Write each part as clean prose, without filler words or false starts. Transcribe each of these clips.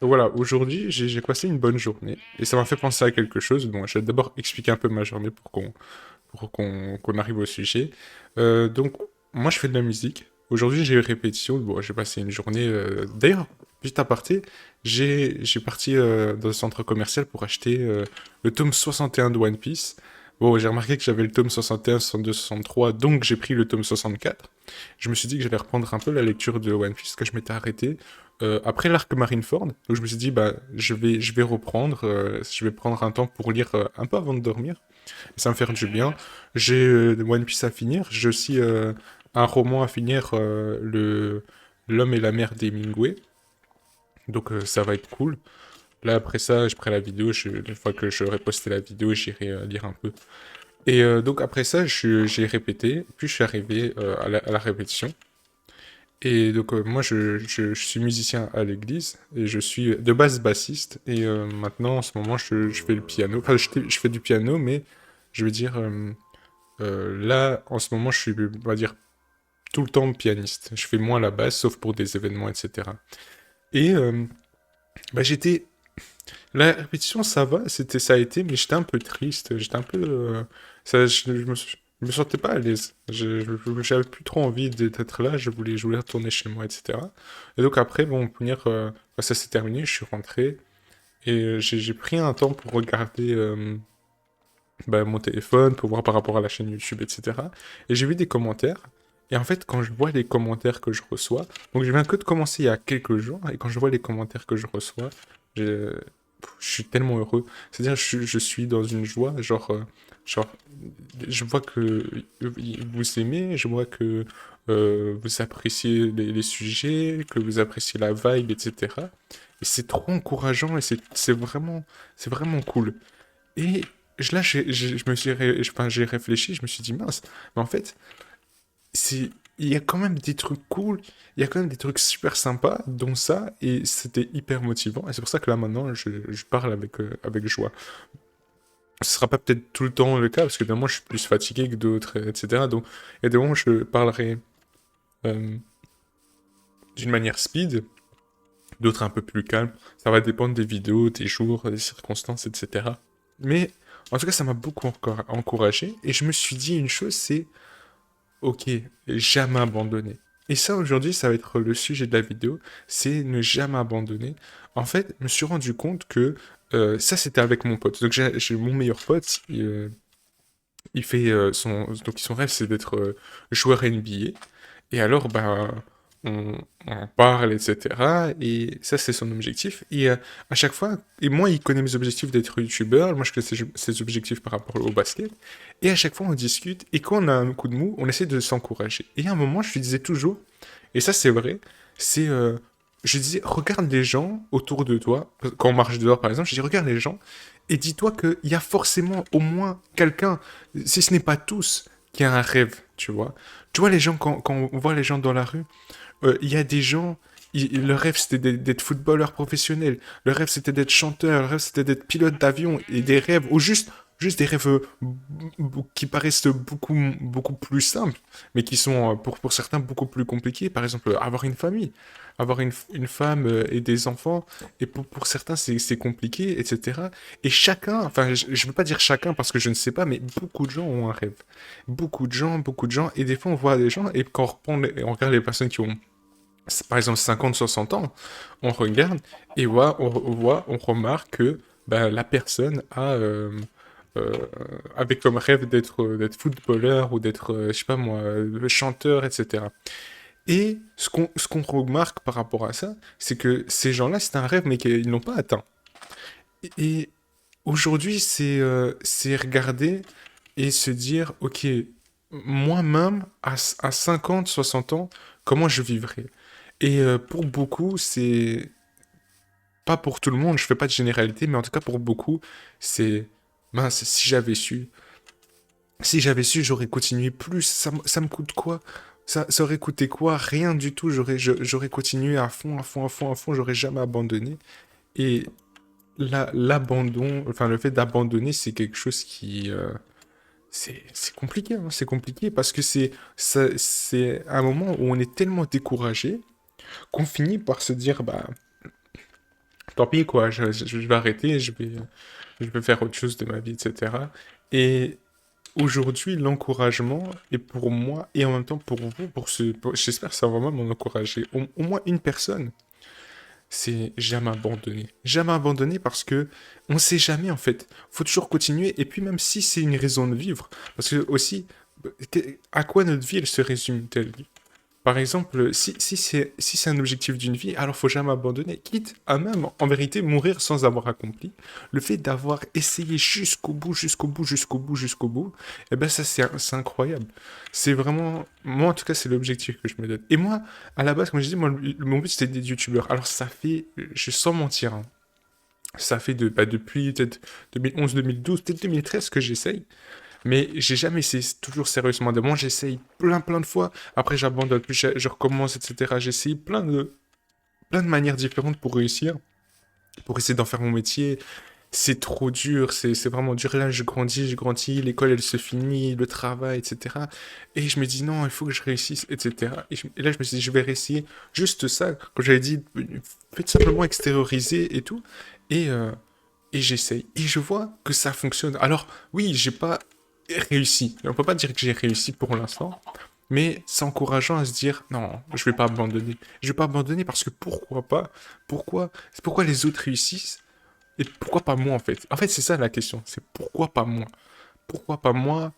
Donc voilà, aujourd'hui, j'ai passé une bonne journée et ça m'a fait penser à quelque chose. Bon, je vais d'abord expliquer un peu ma journée pour qu'on arrive au sujet. Donc, moi, je fais de la musique. Aujourd'hui, j'ai eu répétition. Bon, j'ai passé une journée. D'ailleurs, juste à parté, j'ai parti dans un centre commercial pour acheter le tome 61 de One Piece. Bon, j'ai remarqué que j'avais le tome 61, 62, 63, donc j'ai pris le tome 64. Je me suis dit que j'allais reprendre un peu la lecture de One Piece, que je m'étais arrêté après l'arc Marineford. Donc je me suis dit, bah, je vais reprendre, je vais prendre un temps pour lire un peu avant de dormir. Et ça me fait du bien. J'ai One Piece à finir. J'ai aussi un roman à finir, L'homme et la mer d'Hemingway. Donc ça va être cool. Là, après ça, je ferai la vidéo. Une fois que j'aurai posté la vidéo, j'irai lire un peu. Et donc après ça, j'ai répété. Puis je suis arrivé à la répétition. Et donc moi, je suis musicien à l'église. Et je suis de base bassiste. Et maintenant, en ce moment, je fais le piano. Enfin, je fais du piano, mais je veux dire... là, en ce moment, je suis, on va dire, tout le temps pianiste. Je fais moins la basse, sauf pour des événements, etc. Et bah, j'étais... La répétition, ça va, ça a été, mais j'étais un peu triste. J'étais un peu... je me sentais pas à l'aise. J'avais plus trop envie d'être là. Je voulais retourner chez moi, etc. Et donc après, bon, pour dire, bah, ça s'est terminé. Je suis rentré et j'ai pris un temps pour regarder bah, mon téléphone, pour voir par rapport à la chaîne YouTube, etc. Et j'ai vu des commentaires. Et en fait, quand je vois les commentaires que je reçois, donc je viens que de commencer il y a quelques jours, et quand je vois les commentaires que je reçois, je, je suis tellement heureux. C'est-à-dire, je suis dans une joie, genre, je vois que vous aimez, je vois que vous appréciez les sujets, que vous appréciez la vibe, etc. Et c'est trop encourageant et c'est vraiment cool. Et là, je me suis enfin, j'ai réfléchi, je me suis dit, mince, mais en fait, c'est, il y a quand même des trucs cool, il y a quand même des trucs super sympas, dont ça, et c'était hyper motivant. Et c'est pour ça que là, maintenant, je parle avec joie. Ce sera pas peut-être tout le temps le cas, parce que d'un moment, je suis plus fatigué que d'autres, etc. Donc, il y a des moments où je parlerai euh, d'une manière speed, d'autres un peu plus calme. Ça va dépendre des vidéos, des jours, des circonstances, etc. Mais en tout cas, ça m'a beaucoup encore encouragé. Et je me suis dit une chose, c'est ok, jamais abandonner. Et ça, aujourd'hui, ça va être le sujet de la vidéo, c'est ne jamais abandonner. En fait, je me suis rendu compte que ça, c'était avec mon pote. Donc, j'ai mon meilleur pote, il fait son rêve, c'est d'être joueur NBA. Et alors, bah, on parle, etc. Et ça, c'est son objectif. Et à chaque fois, et moi, il connaît mes objectifs d'être youtubeur, moi, je connais ses objectifs par rapport au basket. Et à chaque fois, on discute. Et quand on a un coup de mou, on essaie de s'encourager. Et à un moment, je lui disais toujours, et ça, c'est vrai, c'est. Je disais, regarde les gens autour de toi. Quand on marche dehors, par exemple, je dis, regarde les gens. Et dis-toi qu'il y a forcément au moins quelqu'un, si ce n'est pas tous, qui a un rêve, tu vois. Tu vois, les gens, quand on voit les gens dans la rue, il y a des gens, leur rêve c'était d'être footballeur professionnel, leur rêve c'était d'être chanteur, leur rêve c'était d'être pilote d'avion, et des rêves, ou juste des rêves qui paraissent beaucoup plus simples, mais qui sont pour certains beaucoup plus compliqués. Par exemple, avoir une famille, avoir une femme et des enfants, et pour certains c'est compliqué, etc. Et chacun, enfin je ne veux pas dire chacun parce que je ne sais pas, mais beaucoup de gens ont un rêve. Beaucoup de gens, et des fois on voit des gens, et quand on regarde les personnes qui ont par exemple 50, 60 ans, on regarde et on remarque que bah, la personne euh, avait comme rêve d'être footballeur ou d'être, je sais pas moi, chanteur, etc. Et ce qu'on remarque par rapport à ça, c'est que ces gens-là, c'est un rêve, mais qu'ils n'ont pas atteint. Et aujourd'hui, c'est regarder et se dire, ok, moi-même, à 50, 60 ans, comment je vivrai? Et pour beaucoup, c'est pas pour tout le monde, je fais pas de généralité, mais en tout cas pour beaucoup, c'est mince, si j'avais su, j'aurais continué plus. Ça me coûte quoi? Ça aurait coûté quoi? Rien du tout. J'aurais continué à fond, à fond, à fond, à fond. J'aurais jamais abandonné. Et l'abandon, enfin le fait d'abandonner, c'est quelque chose qui, c'est compliqué, hein, c'est compliqué parce que c'est un moment où on est tellement découragé qu'on finit par se dire, bah, tant pis, quoi, je vais arrêter, je vais faire autre chose de ma vie, etc. Et aujourd'hui, l'encouragement est pour moi et en même temps pour vous, j'espère que ça va vraiment m'encourager. Au moins une personne, c'est jamais abandonner. Jamais abandonner parce que on sait jamais en fait. Faut toujours continuer. Et puis même si c'est une raison de vivre, parce que aussi, à quoi notre vie elle se résume-t-elle? Par exemple, si c'est un objectif d'une vie, alors faut jamais abandonner, quitte à même, en vérité, mourir sans avoir accompli. Le fait d'avoir essayé jusqu'au bout, jusqu'au bout, jusqu'au bout, jusqu'au bout, eh ben ça, c'est incroyable. C'est vraiment, moi en tout cas, c'est l'objectif que je me donne. Et moi, à la base, comme je dis, moi, mon but c'était des youtubeurs. Alors ça fait, je sans mentir, hein, ça fait depuis peut-être 2011, 2012, peut-être 2013 que j'essaye. Mais j'ai jamais essayé toujours sérieusement de moi. J'essaye plein de fois. Après, j'abandonne, puis je recommence, etc. J'essaye plein de manières différentes pour réussir, pour essayer d'en faire mon métier. C'est trop dur, c'est vraiment dur. Là, je grandis, l'école, elle se finit, le travail, etc. Et je me dis, non, il faut que je réussisse, etc. Et là, je me suis dit, je vais réessayer juste ça. Quand j'avais dit, faites simplement extérioriser et tout. Et, euh, et j'essaye. Et je vois que ça fonctionne. Alors, oui, j'ai pas réussi. On peut pas dire que j'ai réussi pour l'instant. Mais c'est encourageant à se dire, non, je vais pas abandonner. Je vais pas abandonner parce que pourquoi pas? Pourquoi les autres réussissent? Et pourquoi pas moi, en fait? En fait, c'est ça la question. C'est pourquoi pas moi? Pourquoi pas moi?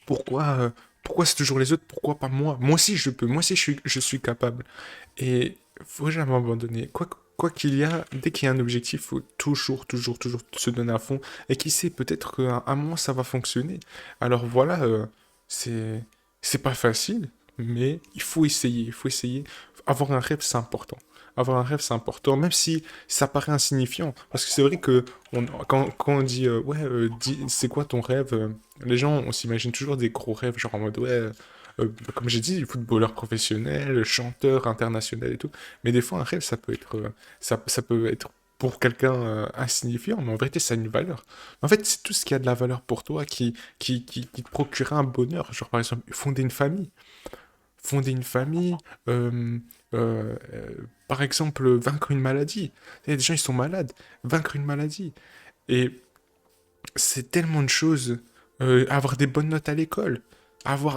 Pourquoi, pourquoi c'est toujours les autres? Pourquoi pas moi? Moi aussi, je peux. Moi aussi, je suis capable. Et faut jamais abandonner. Quoi qu'il y a, dès qu'il y a un objectif, faut toujours se donner à fond. Et qui sait, peut-être qu'à un moment, ça va fonctionner. Alors voilà, c'est, c'est pas facile, mais il faut essayer. Il faut essayer. Avoir un rêve, c'est important. Avoir un rêve, c'est important, même si ça paraît insignifiant. Parce que c'est vrai que quand on dit, ouais, c'est quoi ton rêve? Les gens, on s'imagine toujours des gros rêves, genre en mode, ouais, comme j'ai dit, footballeur professionnel, chanteur international et tout. Mais des fois, un rêve, ça peut être pour quelqu'un insignifiant, mais en vérité, ça a une valeur. En fait, c'est tout ce qui a de la valeur pour toi qui te procurera un bonheur. Genre, par exemple, fonder une famille, euh, par exemple, vaincre une maladie. Il y a des gens, ils sont malades. Vaincre une maladie. Et c'est tellement de choses. Avoir des bonnes notes à l'école.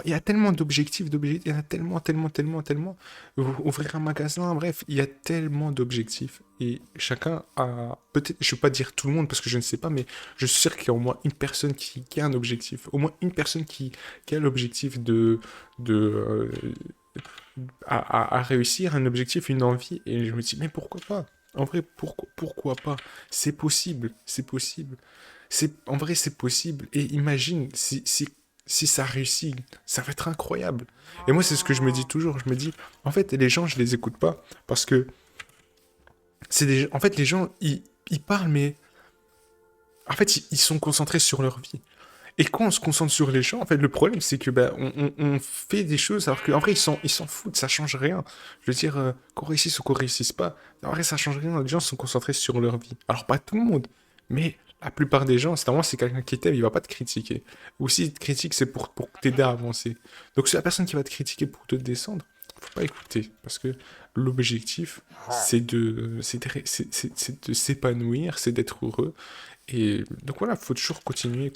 Il y a tellement d'objectifs, il y en a tellement. Ouvrir un magasin, bref, il y a tellement d'objectifs. Et chacun a, peut-être, je ne vais pas dire tout le monde parce que je ne sais pas, mais je suis sûr qu'il y a au moins une personne qui a un objectif. Au moins une personne qui a l'objectif de à réussir un objectif, une envie. Et je me dis, mais pourquoi pas? En vrai, pourquoi pas? C'est possible, c'est possible. En vrai, c'est possible. Et imagine, si ça réussit, ça va être incroyable. Et moi, c'est ce que je me dis toujours. Je me dis, en fait, les gens, je les écoute pas. Parce que en fait, les gens, ils parlent, mais en fait, ils sont concentrés sur leur vie. Et quand on se concentre sur les gens, en fait, le problème, c'est que ben, on fait des choses alors qu'en vrai, ils s'en foutent, ça change rien. Je veux dire, qu'on réussisse ou qu'on réussisse pas, en vrai, ça change rien. Les gens sont concentrés sur leur vie. Alors, pas tout le monde, mais la plupart des gens, c'est normalement, c'est quelqu'un qui t'aime, il va pas te critiquer. Ou s'il te critique, c'est pour t'aider à avancer. Donc, c'est la personne qui va te critiquer pour te descendre. Faut pas écouter, parce que l'objectif, c'est de s'épanouir, c'est d'être heureux. Et donc voilà, faut toujours continuer.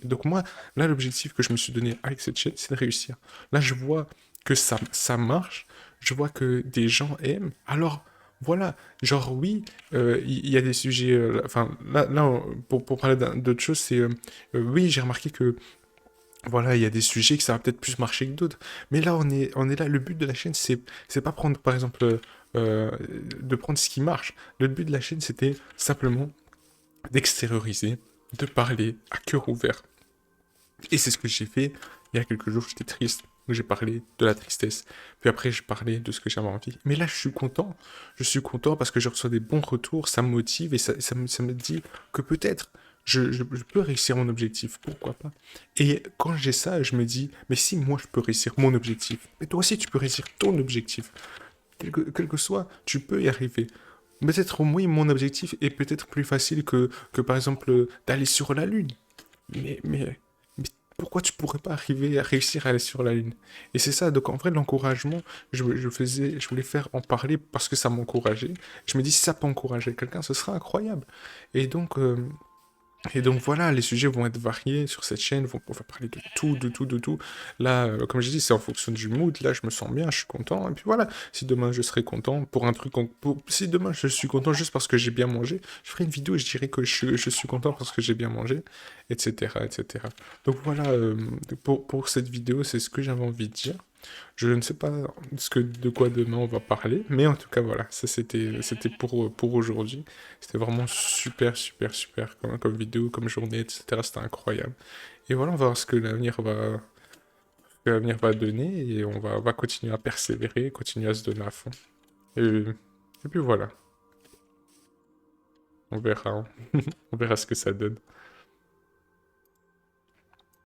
Donc moi, là, l'objectif que je me suis donné avec cette chaîne, c'est de réussir. Là, je vois que ça marche, je vois que des gens aiment. Alors, voilà, genre oui, il y a des sujets, enfin, pour parler d'autre chose, c'est, oui, j'ai remarqué que, voilà, il y a des sujets que ça va peut-être plus marcher que d'autres. Mais là, on est là, le but de la chaîne, c'est pas prendre, par exemple, euh, de prendre ce qui marche. Le but de la chaîne, c'était simplement d'extérioriser, de parler à cœur ouvert. Et c'est ce que j'ai fait il y a quelques jours, j'étais triste, donc j'ai parlé de la tristesse. Puis après, je parlais de ce que j'avais envie. Mais là, je suis content parce que je reçois des bons retours, ça me motive et ça me dit que peut-être je peux réussir mon objectif, pourquoi pas. Et quand j'ai ça, je me dis, mais si moi je peux réussir mon objectif, mais toi aussi tu peux réussir ton objectif. Quel que soit, tu peux y arriver. Peut-être au moins mon objectif est peut-être plus facile que par exemple d'aller sur la Lune. Mais pourquoi tu pourrais pas arriver à réussir à aller sur la Lune? Et c'est ça, donc en vrai, l'encouragement, je voulais faire en parler parce que ça m'encourageait. Je me dis, si ça peut encourager quelqu'un, ce sera incroyable. Et donc, euh, et donc voilà, les sujets vont être variés sur cette chaîne, on va parler de tout, de tout, de tout. Là, comme j'ai dit, c'est en fonction du mood, là je me sens bien, je suis content, et puis voilà, si demain je serai content pour un truc, si demain je suis content juste parce que j'ai bien mangé, je ferai une vidéo et je dirai que je suis content parce que j'ai bien mangé, etc., etc. Donc voilà, pour cette vidéo, c'est ce que j'avais envie de dire. Je ne sais pas de quoi demain on va parler, mais en tout cas voilà, ça c'était pour aujourd'hui. C'était vraiment super, super, super comme vidéo, comme journée, etc. C'était incroyable. Et voilà, on va voir ce que l'avenir va donner et on va continuer à persévérer, continuer à se donner à fond. Et puis voilà, on verra, hein. On verra ce que ça donne.